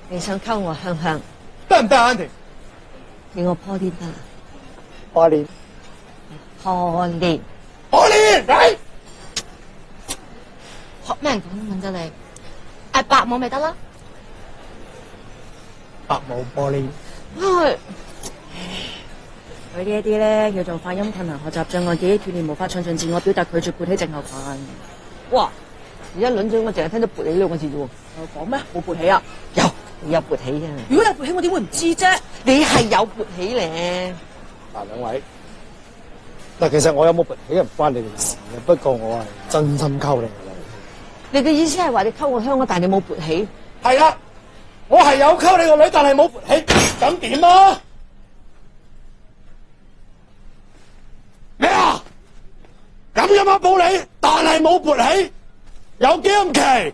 你想溝我香香，得唔得啊，Auntie？叫我 Pauline 得啦。Pauline， Pauline，學咩人講英文啫你？嗌伯母咪得啦。伯母 Pauline。佢呢一啲咧叫做發音困難、學習障礙、記憶斷裂、無法暢盡自我表達、拒絕勃起症候群。哇！而家輪嘴我淨係聽到勃起兩個字啫喎。有講咩？冇勃起啊？你有勃起啫。如果有勃起，我點會唔知啫？你係有勃起咧。嗱，兩位，嗱，其實我有冇勃起唔關你哋事嘅，不過我係真心溝你嘅。你嘅意思係話你溝我香港，但係你冇勃起？係啦，我係有溝你個女，但係冇勃起，咁點啊？咩啊？咁有冇暴你，但係冇勃起，有幾咁奇？